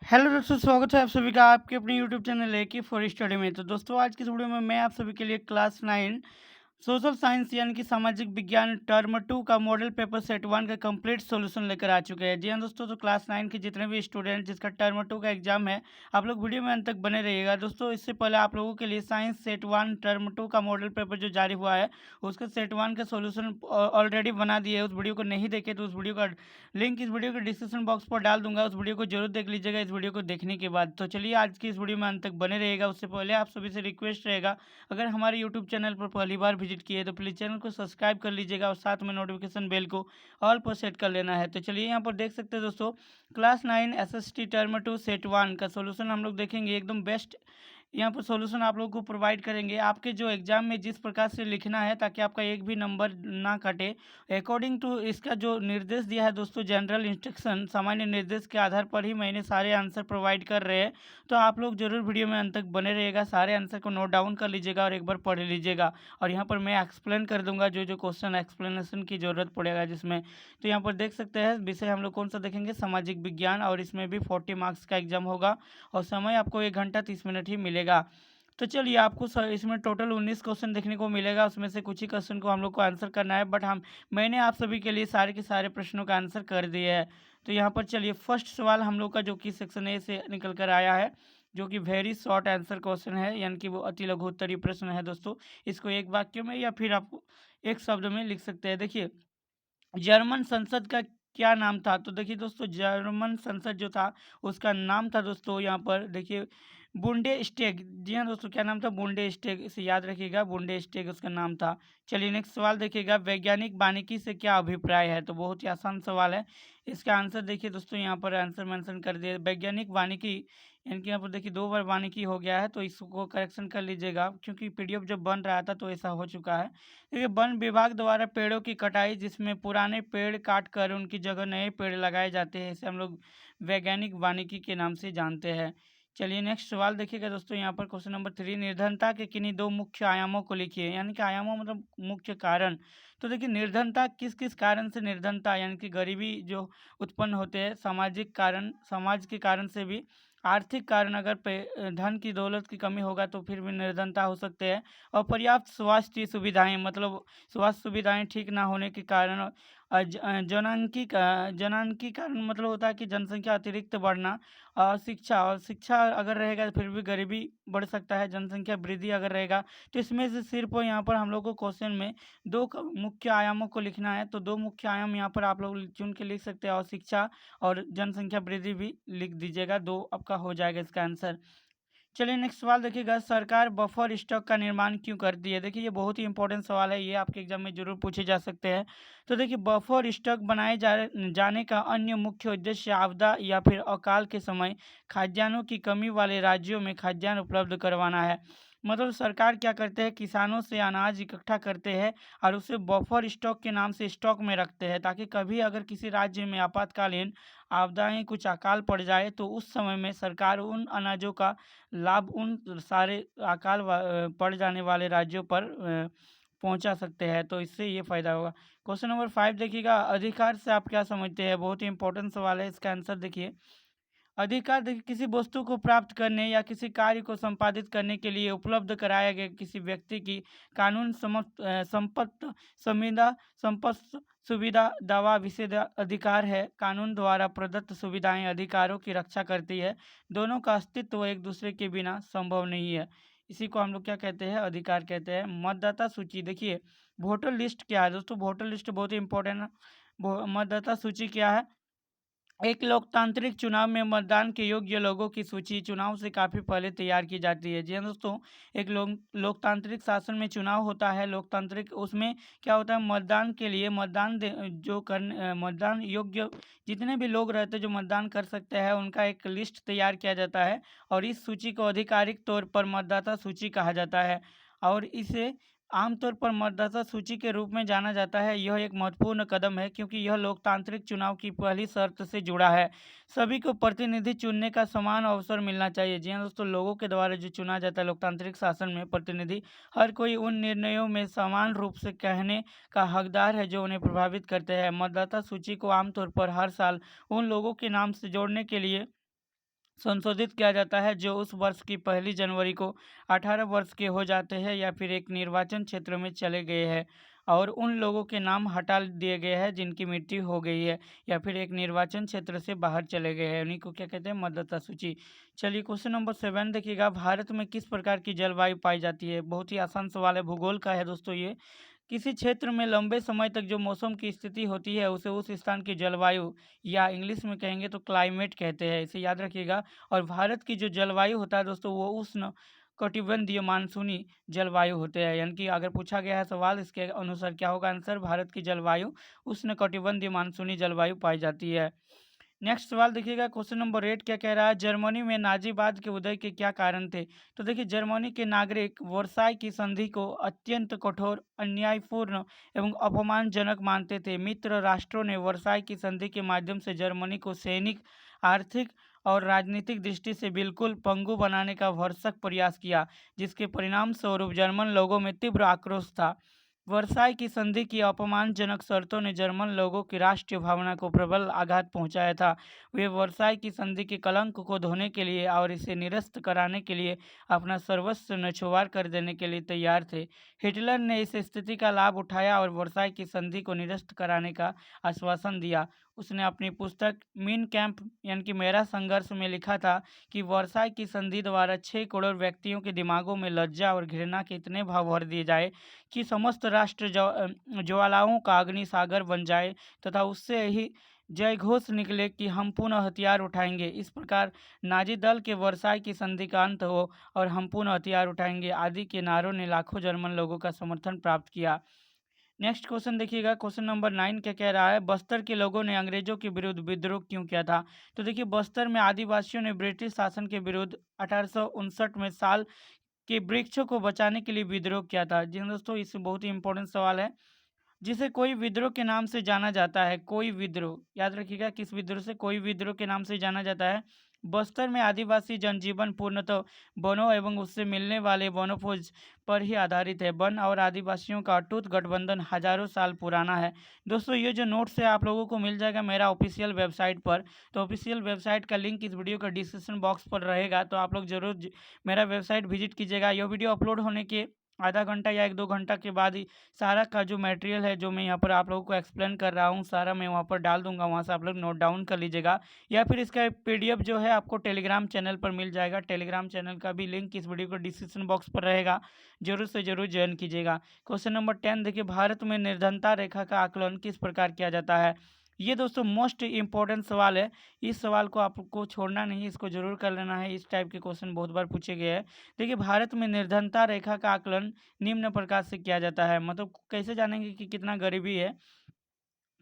Hello दोस्तों, स्वागत है आप सभी का आपके अपने यूट्यूब चैनल है कि फॉर स्टडी में। तो दोस्तों, आज की इस वीडियो में मैं आप सभी के लिए क्लास 9 सोशल साइंस यानी कि सामाजिक विज्ञान टर्म 2 का मॉडल पेपर सेट 1 का कंप्लीट सॉल्यूशन लेकर आ चुके हैं। जी हाँ दोस्तों, तो क्लास 9 के जितने भी स्टूडेंट जिसका टर्म 2 का एग्जाम है, आप लोग वीडियो में अंत तक बने रहिएगा। दोस्तों, इससे पहले आप लोगों के लिए साइंस सेट 1 टर्म 2 का मॉडल पेपर जो जारी हुआ है, उसका सेट 1 का सॉल्यूशन ऑलरेडी बना दिए है। उस वीडियो को नहीं देखे तो उस वीडियो का लिंक इस वीडियो के डिस्क्रिप्शन बॉक्स पर डाल दूंगा, उस वीडियो को जरूर देख लीजिएगा इस वीडियो को देखने के बाद। तो चलिए, आज की इस वीडियो में अंत तक बने रहिएगा। उससे पहले आप सभी से रिक्वेस्ट रहेगा, अगर हमारे यूट्यूब चैनल पर पहली बार विजिट किए तो प्लीज़ चैनल को सब्सक्राइब कर लीजिएगा और साथ में नोटिफिकेशन बेल को ऑल पर सेट कर लेना है। तो चलिए, यहाँ पर देख सकते हैं दोस्तों, क्लास 9 एसएसटी टर्म 2 सेट 1 का सॉल्यूशन हम लोग देखेंगे। एकदम बेस्ट यहाँ पर सॉल्यूशन आप लोगों को प्रोवाइड करेंगे आपके जो एग्जाम में जिस प्रकार से लिखना है ताकि आपका एक भी नंबर ना कटे। अकॉर्डिंग टू इसका जो निर्देश दिया है दोस्तों, जनरल इंस्ट्रक्शन सामान्य निर्देश के आधार पर ही मैंने सारे आंसर प्रोवाइड कर रहे हैं। तो आप लोग जरूर वीडियो में अंत तक बने रहिएगा, सारे आंसर को नोट डाउन कर लीजिएगा और एक बार पढ़ लीजिएगा। और यहाँ पर मैं एक्सप्लेन कर दूंगा जो जो क्वेश्चन एक्सप्लेनेशन की जरूरत पड़ेगा जिसमें। तो यहाँ पर देख सकते हैं विषय हम लोग कौन सा देखेंगे, सामाजिक विज्ञान, और इसमें भी 40 मार्क्स का एग्जाम होगा और समय आपको 1 घंटा 30 मिनट ही मिलेगा। तो चलिए, आपको इसमें टोटल 19 क्वेश्चन देखने को मिलेगा, उसमें से कुछ ही क्वेश्चन को हम लोग को आंसर करना है, बट मैंने आप सभी के लिए सारे के सारे प्रश्नों का आंसर कर दिया है। तो यहाँ पर चलिए, फर्स्ट सवाल हम लोग का जो कि सेक्शन ए से निकल कर आया है, जो कि वेरी शॉर्ट आंसर क्वेश्चन है, यानी कि वो अति लघु उत्तरीय प्रश्न है दोस्तों। इसको एक वाक्य में या फिर आप एक शब्द में लिख सकते हैं। देखिए, जर्मन संसद का क्या नाम था? तो देखिए दोस्तों, जर्मन संसद जो था उसका नाम था दोस्तों, यहाँ पर देखिए, बुंडेस्टेग। जी हाँ दोस्तों, क्या नाम था? बुंडेस्टेग। इसे याद रखिएगा, बुंडेस्टेग उसका नाम था। चलिए, नेक्स्ट सवाल देखिएगा, वैज्ञानिक वानिकी से क्या अभिप्राय है? तो बहुत ही आसान सवाल है। इसका आंसर देखिए दोस्तों, यहाँ पर आंसर मेंशन कर दिया, वैज्ञानिक वानिकी, यानी कि यहाँ पर देखिए 2 बार वानिकी हो गया है, तो इसको करेक्शन कर लीजिएगा क्योंकि पीडीएफ जब बन रहा था तो ऐसा हो चुका है। देखिए, वन विभाग द्वारा पेड़ों की कटाई, जिसमें पुराने पेड़ काट कर उनकी जगह नए पेड़ लगाए जाते हैं, इसे हम लोग वैज्ञानिक वानिकी के नाम से जानते हैं। चलिए, नेक्स्ट सवाल देखिएगा दोस्तों, यहाँ पर क्वेश्चन नंबर 3, निर्धनता के किन्हीं 2 मुख्य आयामों को लिखिए। यानी कि आयामों मतलब मुख्य कारण। तो देखिए, निर्धनता किस किस कारण से निर्धनता, यानी कि गरीबी जो उत्पन्न होते हैं, सामाजिक कारण, समाज के कारण से भी, आर्थिक कारण, अगर धन की दौलत की कमी होगा तो फिर भी निर्धनता हो सकते हैं। और पर्याप्त स्वास्थ्य सुविधाएं, मतलब स्वास्थ्य सुविधाएं ठीक ना होने के कारण, जनांकी कारण मतलब होता है कि जनसंख्या अतिरिक्त बढ़ना, और शिक्षा अगर रहेगा तो फिर भी गरीबी बढ़ सकता है, जनसंख्या वृद्धि अगर रहेगा। तो इसमें से सिर्फ यहाँ पर हम लोग को क्वेश्चन में मुख्य आयामों को लिखना है, तो 2 मुख्य आयाम यहाँ पर आप लोग चुन के लिख सकते हैं, और शिक्षा और जनसंख्या वृद्धि भी लिख दीजिएगा, 2 आपका हो जाएगा इसका आंसर। चलिए, नेक्स्ट सवाल देखिएगा, सरकार बफर स्टॉक का निर्माण क्यों करती है? देखिए, ये बहुत ही इंपॉर्टेंट सवाल है, ये आपके एग्जाम में जरूर पूछे जा सकते हैं। तो देखिए, बफर स्टॉक बनाए जाने का अन्य मुख्य उद्देश्य आपदा या फिर अकाल के समय खाद्यान्नों की कमी वाले राज्यों में खाद्यान्न उपलब्ध करवाना है। मतलब सरकार क्या करते हैं, किसानों से अनाज इकट्ठा करते हैं और उसे बफर स्टॉक के नाम से स्टॉक में रखते हैं, ताकि कभी अगर किसी राज्य में आपातकालीन आपदाएं, कुछ अकाल पड़ जाए, तो उस समय में सरकार उन अनाजों का लाभ उन सारे पड़ जाने वाले राज्यों पर पहुंचा सकते हैं, तो इससे ये फ़ायदा होगा। क्वेश्चन नंबर 5 देखिएगा, अधिकार से आप क्या समझते हैं? बहुत ही इंपॉर्टेंट सवाल है, इसका आंसर देखिए। अधिकार देखिए, किसी वस्तु को प्राप्त करने या किसी कार्य को संपादित करने के लिए उपलब्ध कराया गया किसी व्यक्ति की कानून संपत्त संविदा संपत्त सुविधा दावा विशेष अधिकार है। कानून द्वारा प्रदत्त सुविधाएं अधिकारों की रक्षा करती है। दोनों का अस्तित्व एक दूसरे के बिना संभव नहीं है। इसी को हम लोग क्या कहते हैं? अधिकार कहते हैं। मतदाता सूची देखिए, वोटर लिस्ट क्या है दोस्तों? वोटर लिस्ट बहुत ही इंपॉर्टेंट है। मतदाता सूची क्या है? एक लोकतांत्रिक चुनाव में मतदान के योग्य लोगों की सूची चुनाव से काफ़ी पहले तैयार की जाती है। जी हाँ दोस्तों, एक लोकतांत्रिक शासन में चुनाव होता है, लोकतांत्रिक, उसमें क्या होता है, मतदान के लिए मतदान योग्य जितने भी लोग रहते हैं जो मतदान कर सकते हैं, उनका एक लिस्ट तैयार किया जाता है, और इस सूची को आधिकारिक तौर पर मतदाता सूची कहा जाता है, और इसे आमतौर पर मतदाता सूची के रूप में जाना जाता है। यह एक महत्वपूर्ण कदम है क्योंकि यह लोकतांत्रिक चुनाव की पहली शर्त से जुड़ा है। सभी को प्रतिनिधि चुनने का समान अवसर मिलना चाहिए। जी हाँ दोस्तों, लोगों के द्वारा जो चुना जाता है लोकतांत्रिक शासन में प्रतिनिधि, हर कोई उन निर्णयों में समान रूप से कहने का हकदार है जो उन्हें प्रभावित करते हैं। मतदाता सूची को आमतौर पर हर साल उन लोगों के नाम से जोड़ने के लिए संशोधित किया जाता है जो उस वर्ष की 1 जनवरी को 18 वर्ष के हो जाते हैं या फिर एक निर्वाचन क्षेत्र में चले गए हैं और उन लोगों के नाम हटा दिए गए हैं जिनकी मृत्यु हो गई है या फिर एक निर्वाचन क्षेत्र से बाहर चले गए हैं, उन्हीं को क्या कहते हैं, मतदाता सूची। चलिए क्वेश्चन नंबर 7 देखिएगा, भारत में किस प्रकार की जलवायु पाई जाती है। बहुत ही आसान सवाल है, भूगोल का है दोस्तों ये। किसी क्षेत्र में लंबे समय तक जो मौसम की स्थिति होती है उसे उस स्थान की जलवायु या इंग्लिश में कहेंगे तो क्लाइमेट कहते हैं, इसे याद रखिएगा। और भारत की जो जलवायु होता है दोस्तों वो उष्ण कटिबंधीय मानसूनी जलवायु होते हैं, यानी कि अगर पूछा गया है सवाल इसके अनुसार क्या होगा आंसर, भारत की जलवायु उष्ण कटिबंधीय मानसूनी जलवायु पाई जाती है। नेक्स्ट सवाल देखिएगा, क्वेश्चन नंबर 8 क्या कह रहा है, जर्मनी में नाजीवाद के उदय के क्या कारण थे। तो देखिए, जर्मनी के नागरिक वर्साई की संधि को अत्यंत कठोर, अन्यायपूर्ण एवं अपमानजनक मानते थे। मित्र राष्ट्रों ने वर्साई की संधि के माध्यम से जर्मनी को सैनिक, आर्थिक और राजनीतिक दृष्टि से बिल्कुल पंगु बनाने का भरसक प्रयास किया, जिसके परिणाम स्वरूप जर्मन लोगों में तीव्र आक्रोश था। वर्साई की संधि की अपमानजनक शर्तों ने जर्मन लोगों की राष्ट्रीय भावना को प्रबल आघात पहुंचाया था। वे वर्साई की संधि के कलंक को धोने के लिए और इसे निरस्त कराने के लिए अपना सर्वस्व नछुआर कर देने के लिए तैयार थे। हिटलर ने इस स्थिति का लाभ उठाया और वर्साई की संधि को निरस्त कराने का आश्वासन दिया। उसने अपनी पुस्तक मीन कैंप यानी कि मेरा संघर्ष में लिखा था कि वर्साई की संधि द्वारा 6 करोड़ व्यक्तियों के दिमागों में लज्जा और घृणा के इतने भाव भर दिए जाए कि समस्त राष्ट्र ज्वालाओं का अग्नि सागर बन जाए तथा उससे ही जय घोष निकले कि हम पुनः हथियार उठाएंगे। इस प्रकार नाजी दल के वर्साई की संधि का अंत हो और हम पुनः हथियार उठाएंगे आदि के नारों ने लाखों जर्मन लोगों का समर्थन प्राप्त किया। नेक्स्ट क्वेश्चन देखिएगा, क्वेश्चन नंबर 9 क्या कह रहा है, बस्तर के लोगों ने अंग्रेजों के विरुद्ध विद्रोह क्यों किया था। तो देखिए, बस्तर में आदिवासियों ने ब्रिटिश शासन के विरुद्ध 1859 में साल के वृक्षों को बचाने के लिए विद्रोह किया था। जी हाँ दोस्तों, इससे बहुत ही इंपॉर्टेंट सवाल है, जिसे कोई विद्रोह के नाम से जाना जाता है। कोई विद्रोह, याद रखिएगा किस विद्रोह से, कोई विद्रोह के नाम से जाना जाता है। बस्तर में आदिवासी जनजीवन पूर्णतः वनों एवं उससे मिलने वाले वनोपज पर ही आधारित है। वन और आदिवासियों का अटूट गठबंधन हजारों साल पुराना है। दोस्तों, ये जो नोट्स है आप लोगों को मिल जाएगा मेरा ऑफिशियल वेबसाइट पर। तो ऑफिशियल वेबसाइट का लिंक इस वीडियो का डिस्क्रिप्शन बॉक्स पर रहेगा, तो आप लोग जरूर मेरा वेबसाइट विजिट कीजिएगा। यह वीडियो अपलोड होने के आधा घंटा या 1-2 घंटा के बाद ही सारा का जो मटेरियल है जो मैं यहाँ पर आप लोगों को एक्सप्लेन कर रहा हूँ सारा मैं वहाँ पर डाल दूंगा, वहाँ से आप लोग नोट डाउन कर लीजिएगा। या फिर इसका पीडीएफ जो है आपको टेलीग्राम चैनल पर मिल जाएगा। टेलीग्राम चैनल का भी लिंक इस वीडियो को डिस्क्रिप्शन बॉक्स पर रहेगा, जरूर से जरूर ज्वाइन कीजिएगा। क्वेश्चन नंबर 10 देखिए, भारत में निर्धनता रेखा का आकलन किस प्रकार किया जाता है। ये दोस्तों मोस्ट इम्पोर्टेंट सवाल है, इस सवाल को आपको छोड़ना नहीं, इसको जरूर कर लेना है। इस टाइप के क्वेश्चन बहुत बार पूछे गए हैं। देखिए, भारत में निर्धनता रेखा का आकलन निम्न प्रकार से किया जाता है, मतलब कैसे जानेंगे कि कितना गरीबी है।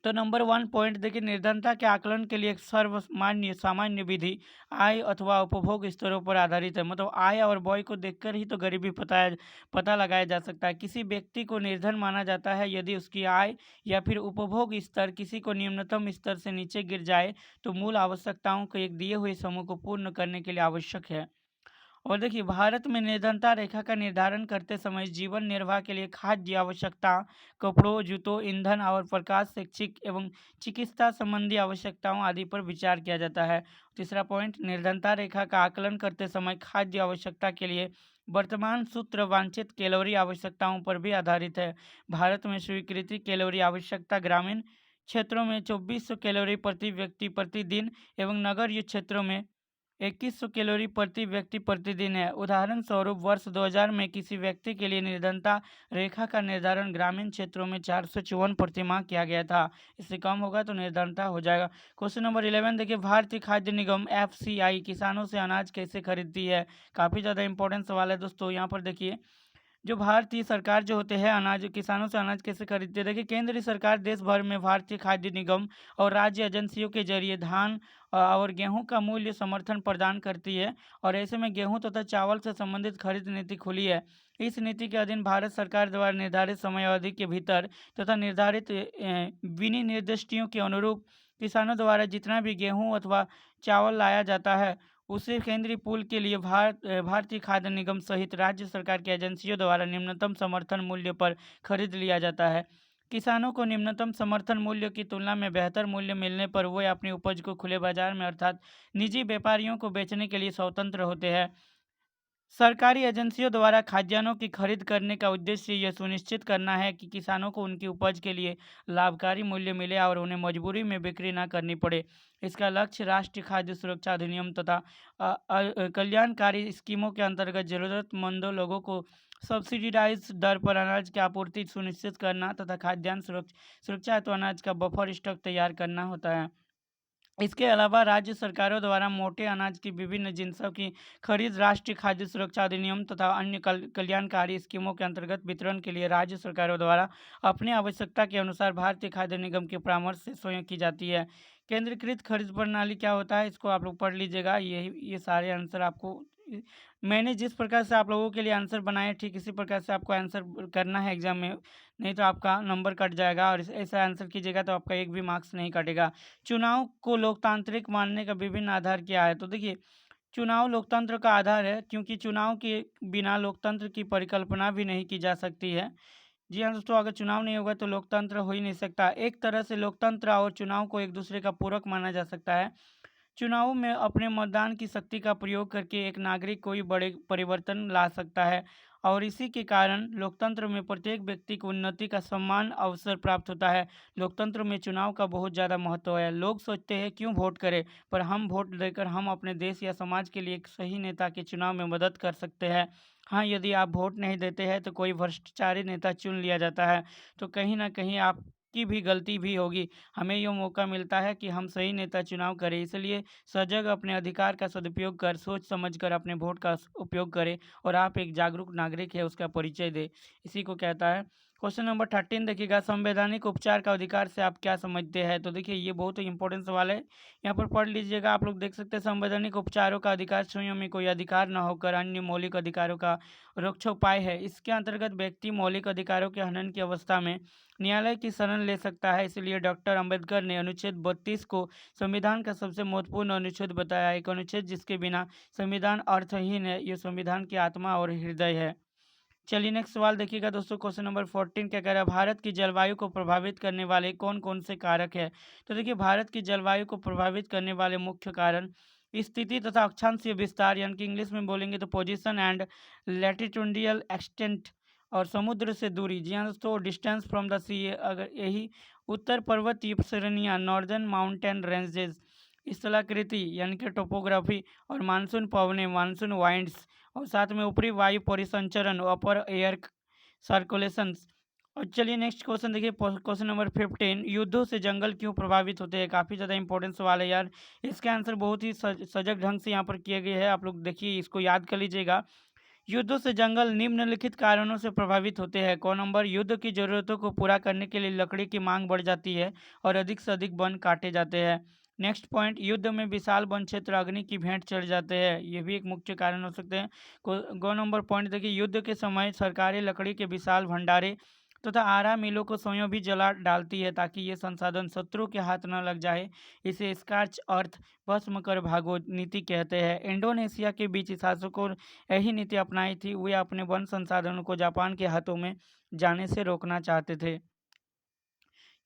तो नंबर 1 पॉइंट देखिए, निर्धनता के आकलन के लिए एक सर्वमान्य सामान्य विधि आय अथवा उपभोग स्तरों पर आधारित है। मतलब आय और व्यय को देखकर ही तो गरीबी पता लगाया जा सकता है। किसी व्यक्ति को निर्धन माना जाता है यदि उसकी आय या फिर उपभोग स्तर किसी को निम्नतम स्तर से नीचे गिर जाए तो मूल आवश्यकताओं को एक दिए हुए समूह को पूर्ण करने के लिए आवश्यक है। और देखिए, भारत में निर्धनता रेखा का निर्धारण करते समय जीवन निर्वाह के लिए खाद्य आवश्यकता, कपड़ों, जूतों, ईंधन और प्रकाश, शैक्षिक एवं चिकित्सा संबंधी आवश्यकताओं आदि पर विचार किया जाता है। तीसरा पॉइंट, निर्धनता रेखा का आकलन करते समय खाद्य आवश्यकता के लिए वर्तमान सूत्र वांछित कैलोरी आवश्यकताओं पर भी आधारित है। भारत में स्वीकृति कैलोरी आवश्यकता ग्रामीण क्षेत्रों में 2400 कैलोरी प्रति व्यक्ति प्रतिदिन एवं नगरीय क्षेत्रों में 2100 कैलोरी प्रति व्यक्ति प्रतिदिन है। उदाहरण स्वरूप वर्ष 2000 में किसी व्यक्ति के लिए निर्धनता रेखा का निर्धारण ग्रामीण क्षेत्रों में 454 प्रतिमाह किया गया था। इससे कम होगा तो निर्धनता हो जाएगा। क्वेश्चन नंबर 11 देखिए, भारतीय खाद्य निगम एफसीआई किसानों से अनाज कैसे खरीदती है। काफ़ी ज़्यादा इंपॉर्टेंट सवाल है दोस्तों। यहाँ पर देखिए, जो भारतीय सरकार जो होते हैं अनाज किसानों से अनाज कैसे खरीदती है। देखिए, केंद्र सरकार देश भर में भारतीय खाद्य निगम और राज्य एजेंसियों के जरिए धान और गेहूं का मूल्य समर्थन प्रदान करती है और ऐसे में गेहूं तथा चावल से संबंधित खरीद नीति खुली है। इस नीति के अधीन भारत सरकार द्वारा निर्धारित समय अवधि के भीतर तथा निर्धारित विनिर्दिष्टियों के अनुरूप किसानों द्वारा जितना भी गेहूं अथवा चावल लाया जाता है उसे केंद्रीय पूल के लिए भारतीय खाद्य निगम सहित राज्य सरकार की एजेंसियों द्वारा निम्नतम समर्थन मूल्य पर खरीद लिया जाता है। किसानों को न्यूनतम समर्थन मूल्य की तुलना में बेहतर मूल्य मिलने पर वे अपनी उपज को खुले बाजार में अर्थात निजी व्यापारियों को बेचने के लिए स्वतंत्र होते हैं। सरकारी एजेंसियों द्वारा खाद्यान्नों की खरीद करने का उद्देश्य यह सुनिश्चित करना है कि किसानों को उनकी उपज के लिए लाभकारी मूल्य मिले और उन्हें मजबूरी में बिक्री न करनी पड़े। इसका लक्ष्य राष्ट्रीय खाद्य सुरक्षा अधिनियम तथा कल्याणकारी स्कीमों के अंतर्गत जरूरतमंदों लोगों को सब्सिडाइज दर पर अनाज की आपूर्ति सुनिश्चित करना तथा खाद्यान्न सुरक्षा हेतु अनाज का बफर स्टॉक तैयार करना होता है। इसके अलावा राज्य सरकारों द्वारा मोटे अनाज की विभिन्न जिनसों की खरीद राष्ट्रीय खाद्य सुरक्षा अधिनियम तथा अन्य कल्याणकारी स्कीमों के अंतर्गत वितरण के लिए राज्य सरकारों द्वारा अपनी आवश्यकता के अनुसार भारतीय खाद्य निगम के परामर्श से स्वयं की जाती है। केंद्रीकृत खरीद प्रणाली क्या होता है, इसको आप लोग पढ़ लीजिएगा। ये सारे आंसर आपको मैंने जिस प्रकार से आप लोगों के लिए आंसर बनाए ठीक इसी प्रकार से आपको आंसर करना है एग्जाम में, नहीं तो आपका नंबर कट जाएगा। और ऐसा आंसर कीजिएगा तो आपका एक भी मार्क्स नहीं कटेगा। चुनाव को लोकतांत्रिक मानने का विभिन्न आधार क्या है, तो देखिए चुनाव लोकतंत्र का आधार है, क्योंकि चुनाव के बिना लोकतंत्र की परिकल्पना भी नहीं की जा सकती है। जी हाँ दोस्तों, अगर चुनाव नहीं होगा तो लोकतंत्र हो ही नहीं सकता। एक तरह से लोकतंत्र और चुनाव को एक दूसरे का पूरक माना जा सकता है। चुनाव में अपने मतदान की शक्ति का प्रयोग करके एक नागरिक कोई बड़े परिवर्तन ला सकता है और इसी के कारण लोकतंत्र में प्रत्येक व्यक्ति को उन्नति का समान अवसर प्राप्त होता है। लोकतंत्र में चुनाव का बहुत ज़्यादा महत्व है। लोग सोचते हैं क्यों वोट करें, पर हम वोट देकर हम अपने देश या समाज के लिए एक सही नेता के चुनाव में मदद कर सकते हैं। हाँ, यदि आप वोट नहीं देते हैं तो कोई भ्रष्टाचारी नेता चुन लिया जाता है, तो कहीं ना कहीं आपकी भी गलती भी होगी। हमें यह मौका मिलता है कि हम सही नेता चुनाव करें, इसलिए सजग अपने अधिकार का सदुपयोग कर सोच समझकर अपने वोट का उपयोग करें और आप एक जागरूक नागरिक है उसका परिचय दें। इसी को कहता है। क्वेश्चन नंबर 13 देखिएगा, संवैधानिक उपचार का अधिकार से आप क्या समझते हैं, तो देखिए ये बहुत ही इंपॉर्टेंट सवाल है, यहाँ पर पढ़ लीजिएगा। आप लोग देख सकते हैं संवैधानिक उपचारों का अधिकार स्वयं में कोई अधिकार न होकर अन्य मौलिक अधिकारों का रोकथोक उपाय है। इसके अंतर्गत व्यक्ति मौलिक अधिकारों के हनन की अवस्था में न्यायालय की शरण ले सकता है। इसलिए डॉक्टर अंबेडकर ने अनुच्छेद 32 को संविधान का सबसे महत्वपूर्ण अनुच्छेद बताया। एक अनुच्छेद जिसके बिना संविधान अर्थहीन है। ये संविधान की आत्मा और हृदय है। चलिए नेक्स्ट सवाल देखिएगा दोस्तों। क्वेश्चन नंबर 14 क्या कह रहा है, भारत की जलवायु को प्रभावित करने वाले कौन कौन से कारक है, तो देखिए भारत की जलवायु को प्रभावित करने वाले मुख्य कारण स्थिति तथा अक्षांशीय विस्तार, यानी कि इंग्लिश में बोलेंगे तो पोजीशन एंड लैटिट्यूडिनल एक्सटेंट, और समुद्र से दूरी। जी हाँ दोस्तों, डिस्टेंस फ्रॉम द सी, अगर यही उत्तर पर्वतीय श्रेणियाँ, नॉर्दर्न माउंटेन रेंजेस, स्थलाकृति यानी कि टोपोग्राफी, और मानसून पवने, मानसून वाइंड्स, और साथ में ऊपरी वायु परिसंचरण, अपर एयर सर्कुलेशंस। और चलिए नेक्स्ट क्वेश्चन देखिए, क्वेश्चन नंबर 15, युद्धों से जंगल क्यों प्रभावित होते हैं। काफ़ी ज़्यादा इंपॉर्टेंट सवाल है यार। इसके आंसर बहुत ही सजग ढंग से यहाँ पर किए गए हैं। आप लोग देखिए, इसको याद कर लीजिएगा। युद्धों से जंगल निम्नलिखित कारणों से प्रभावित होते हैं। कौन नंबर, युद्ध की जरूरतों को पूरा करने के लिए लकड़ी की मांग बढ़ जाती है और अधिक से अधिक वन काटे जाते हैं। नेक्स्ट पॉइंट, युद्ध में विशाल वन क्षेत्र अग्नि की भेंट चढ़ जाते हैं, ये भी एक मुख्य कारण हो सकते हैं। गो नंबर पॉइंट देखिए, युद्ध के समय सरकारें लकड़ी के विशाल भंडारे तथा आरा मिलों को स्वयं भी जला डालती है ताकि ये संसाधन शत्रु के हाथ न लग जाए। इसे स्कॉच अर्थ भस्म कर भागो नीति कहते हैं। इंडोनेशिया के बीच शासकों ने यही नीति अपनाई थी। वे अपने वन संसाधनों को जापान के हाथों में जाने से रोकना चाहते थे।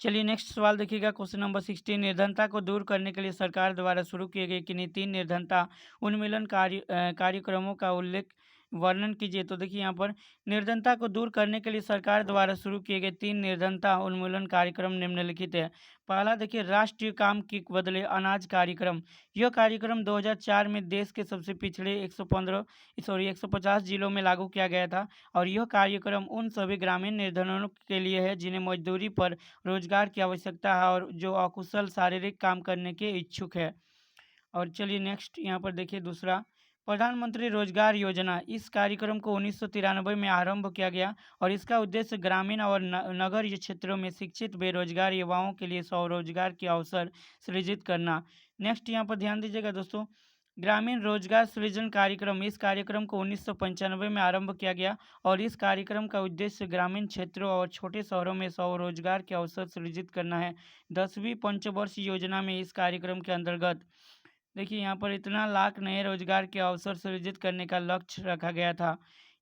चलिए नेक्स्ट सवाल देखिएगा। क्वेश्चन नंबर 16, निर्धनता को दूर करने के लिए सरकार द्वारा शुरू किए गए किन्हीं 3 निर्धनता उन्मूलन कार्यक्रमों का उल्लेख वर्णन कीजिए। तो देखिए यहाँ पर निर्धनता को दूर करने के लिए सरकार द्वारा शुरू किए गए 3 निर्धनता उन्मूलन कार्यक्रम निम्नलिखित है। पहला देखिए, राष्ट्रीय काम के बदले अनाज कार्यक्रम। यह कार्यक्रम 2004 में देश के सबसे पिछड़े 150 जिलों में लागू किया गया था और यह कार्यक्रम उन सभी ग्रामीण निर्धनों के लिए है जिन्हें मजदूरी पर रोजगार की आवश्यकता है और जो अकुशल शारीरिक काम करने के इच्छुक है। और चलिए नेक्स्ट यहाँ पर देखिए दूसरा, प्रधानमंत्री रोजगार योजना। इस कार्यक्रम को 1993 में आरंभ किया गया और इसका उद्देश्य ग्रामीण और नगरीय क्षेत्रों में शिक्षित बेरोजगार युवाओं के लिए स्वरोजगार के अवसर सृजित करना। नेक्स्ट यहाँ पर ध्यान दीजिएगा दोस्तों, ग्रामीण रोजगार सृजन कार्यक्रम। इस कार्यक्रम को 1995 में आरंभ किया गया और इस कार्यक्रम का उद्देश्य ग्रामीण क्षेत्रों और छोटे शहरों में स्वरोजगार के अवसर सृजित करना है। 10वीं पंचवर्षीय योजना में इस कार्यक्रम के अंतर्गत देखिए यहाँ पर इतना लाख नए रोजगार के अवसर सृजित करने का लक्ष्य रखा गया था।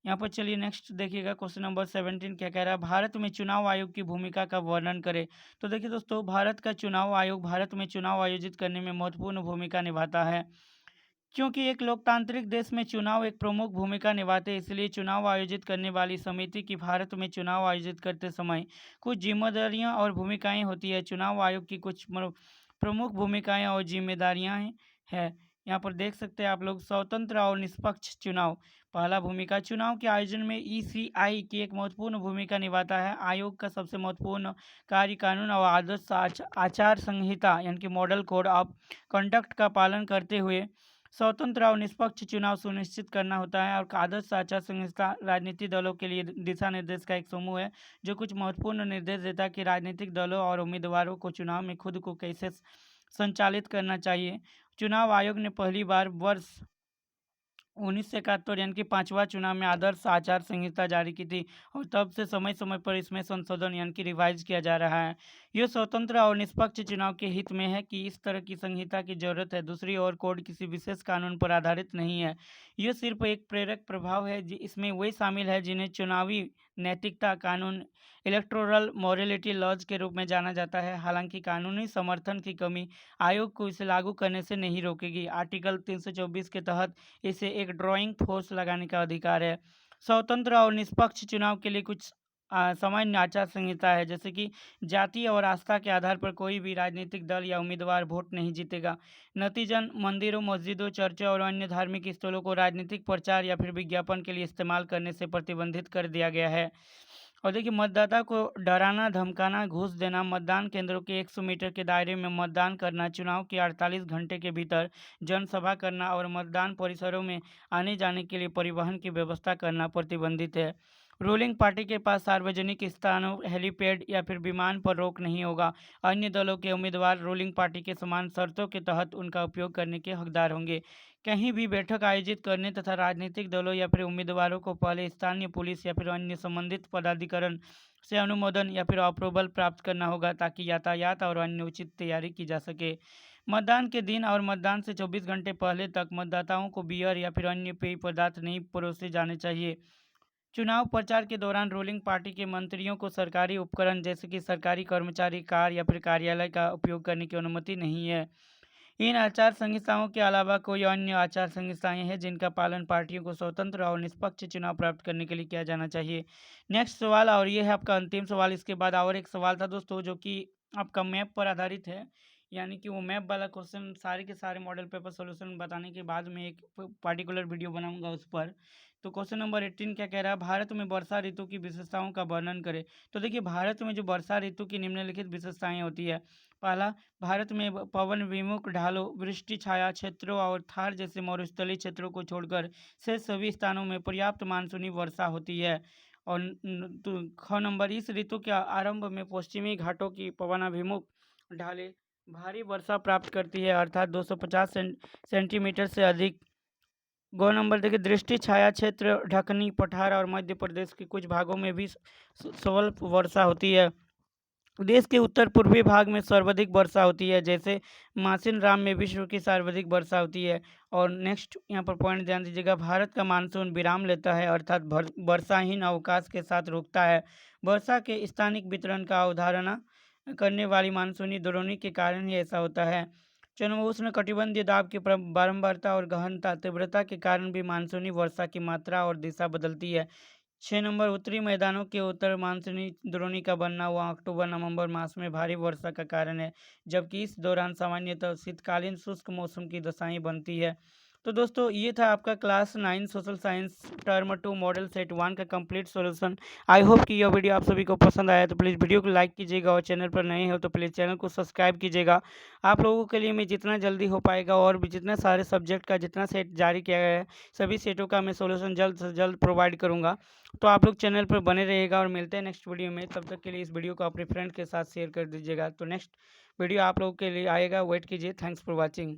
यहाँ पर चलिए नेक्स्ट देखिएगा क्वेश्चन नंबर 17 क्या कह रहा है, भारत में चुनाव आयोग की भूमिका का वर्णन करें। तो देखिए दोस्तों, भारत का चुनाव आयोग भारत में चुनाव आयोजित करने में महत्वपूर्ण भूमिका निभाता है। क्योंकि एक लोकतांत्रिक देश में चुनाव एक प्रमुख भूमिका निभाते हैं, इसलिए चुनाव आयोजित करने वाली समिति की भारत में चुनाव आयोजित करते समय कुछ जिम्मेदारियां और भूमिकाएं होती है। चुनाव आयोग की कुछ प्रमुख भूमिकाएं और जिम्मेदारियां हैं। यहाँ पर देख सकते हैं आप लोग, स्वतंत्र और निष्पक्ष चुनाव। पहला भूमिका, चुनाव के आयोजन में ईसीआई की एक महत्वपूर्ण भूमिका निभाता है। आयोग का सबसे महत्वपूर्ण कार्य कानून और आदर्श आचार संहिता यानी कि मॉडल कोड ऑफ कंडक्ट का पालन करते हुए स्वतंत्र और निष्पक्ष चुनाव सुनिश्चित करना होता है। और आदर्श आचार संहिता राजनीतिक दलों के लिए दिशा निर्देश का एक समूह है, जो कुछ महत्वपूर्ण निर्देश देता है कि राजनीतिक दलों और उम्मीदवारों को चुनाव में खुद को कैसे संचालित करना चाहिए। चुनाव आयोग ने पहली बार वर्ष 1971 यानी कि 5वां चुनाव में आदर्श आचार संहिता जारी की थी, और तब से समय समय पर इसमें संशोधन यानी कि रिवाइज किया जा रहा है। यह स्वतंत्र और निष्पक्ष चुनाव के हित में है कि इस तरह की संहिता की जरूरत है। दूसरी ओर कोड किसी विशेष कानून पर आधारित नहीं है, यह सिर्फ एक प्रेरक प्रभाव है। इसमें वही शामिल है जिन्हें चुनावी नैतिकता कानून इलेक्टोरल मोरलिटी लॉज के रूप में जाना जाता है। हालांकि कानूनी समर्थन की कमी आयोग को इसे लागू करने से नहीं रोकेगी। आर्टिकल 324 के तहत इसे एक ड्राइंग फोर्स लगाने का अधिकार है। स्वतंत्र और निष्पक्ष चुनाव के लिए कुछ सामान्य आचार संहिता है, जैसे कि जाति और आस्था के आधार पर कोई भी राजनीतिक दल या उम्मीदवार वोट नहीं जीतेगा। नतीजन मंदिरों, मस्जिदों, चर्चों और अन्य धार्मिक स्थलों को राजनीतिक प्रचार या फिर विज्ञापन के लिए इस्तेमाल करने से प्रतिबंधित कर दिया गया है। और देखिए, मतदाता को डराना, धमकाना, घूस देना, मतदान केंद्रों के 100 मीटर के दायरे में मतदान करना, चुनाव के 48 घंटे के भीतर जनसभा करना और मतदान परिसरों में आने जाने के लिए परिवहन की व्यवस्था करना प्रतिबंधित है। रूलिंग पार्टी के पास सार्वजनिक स्थानों, हेलीपैड या फिर विमान पर रोक नहीं होगा। अन्य दलों के उम्मीदवार रूलिंग पार्टी के समान शर्तों के तहत उनका उपयोग करने के हकदार होंगे। कहीं भी बैठक आयोजित करने तथा राजनीतिक दलों या फिर उम्मीदवारों को पहले स्थानीय पुलिस या फिर अन्य संबंधित पदाधिकरण से अनुमोदन या फिर अप्रूवल प्राप्त करना होगा, ताकि यातायात और अन्य उचित तैयारी की जा सके। मतदान के दिन और मतदान से 24 घंटे पहले तक मतदाताओं को बियर या फिर अन्य पेय पदार्थ नहीं परोसे जाने चाहिए। चुनाव प्रचार के दौरान रूलिंग पार्टी के मंत्रियों को सरकारी उपकरण जैसे कि सरकारी कर्मचारी कार या फिर कार्यालय का उपयोग करने की अनुमति नहीं है। इन आचार संहिताओं के अलावा कोई अन्य आचार संहिताएं हैं जिनका पालन पार्टियों को स्वतंत्र और निष्पक्ष चुनाव प्राप्त करने के लिए किया जाना चाहिए। नेक्स्ट सवाल, और ये है आपका अंतिम सवाल। इसके बाद और एक सवाल था दोस्तों, जो कि आपका मैप पर आधारित है, यानी कि वो मैप वाला क्वेश्चन सारे के सारे मॉडल पेपर सोल्यूशन बताने के बाद में एक पार्टिकुलर वीडियो बनाऊंगा उस पर। तो क्वेश्चन नंबर 18 क्या कह रहा है, भारत में वर्षा ऋतु की विशेषताओं का वर्णन करें। तो देखिए, भारत में जो वर्षा ऋतु की निम्नलिखित विशेषताएं होती है। पहला, भारत में पवन विमुख ढालों, वृष्टि छाया क्षेत्रों और थार जैसे मरुस्थलीय क्षेत्रों को छोड़कर से सभी स्थानों में पर्याप्त मानसूनी वर्षा होती है। और तो ख नंबर, इस ऋतु के आरंभ में पश्चिमी घाटों की पवनाभिमुख ढालें भारी वर्षा प्राप्त करती है, अर्थात 250 सेंटीमीटर से अधिक। गौ नंबर देखिए, दृष्टि छाया क्षेत्र, ढकनी पठार और मध्य प्रदेश के कुछ भागों में भी स्वल्प वर्षा होती है। देश के उत्तर पूर्वी भाग में सर्वाधिक वर्षा होती है, जैसे मासिन राम में विश्व की सर्वाधिक वर्षा होती है। और नेक्स्ट यहाँ पर पॉइंट ध्यान दीजिएगा, भारत का मानसून विराम लेता है, अर्थात वर्षाहीन अवकाश के साथ रुकता है। वर्षा के स्थानिक वितरण का अवधारणा करने वाली मानसूनी द्रोणी के कारण ही ऐसा होता है। उष्ण कटिबंधीय दाब की बारंबारता और गहनता तीव्रता के कारण भी मानसूनी वर्षा की मात्रा और दिशा बदलती है। 6 नंबर, उत्तरी मैदानों के उत्तर मानसूनी द्रोणी का बनना हुआ अक्टूबर नवंबर मास में भारी वर्षा का कारण है, जबकि इस दौरान सामान्यतः शीतकालीन शुष्क मौसम की दशाएं बनती है। तो दोस्तों, ये था आपका class 9 social science term 2 model set 1 का कंप्लीट सॉल्यूशन। आई होप कि यह वीडियो आप सभी को पसंद आया, तो प्लीज़ वीडियो को लाइक कीजिएगा, और चैनल पर नए हो तो प्लीज़ चैनल को सब्सक्राइब कीजिएगा। आप लोगों के लिए मैं जितना जल्दी हो पाएगा और भी जितने सारे सब्जेक्ट का जितना सेट जारी किया गया है, सभी सेटों का मैं सोल्यूशन जल्द से जल्द प्रोवाइड करूँगा। तो आप लोग चैनल पर बने रहिएगा, और मिलते हैं नेक्स्ट वीडियो में। तब तक के लिए इस वीडियो को अपने फ्रेंड के साथ शेयर कर दीजिएगा। तो नेक्स्ट वीडियो आप लोगों के लिए आएगा, वेट कीजिए। Thanks for watching.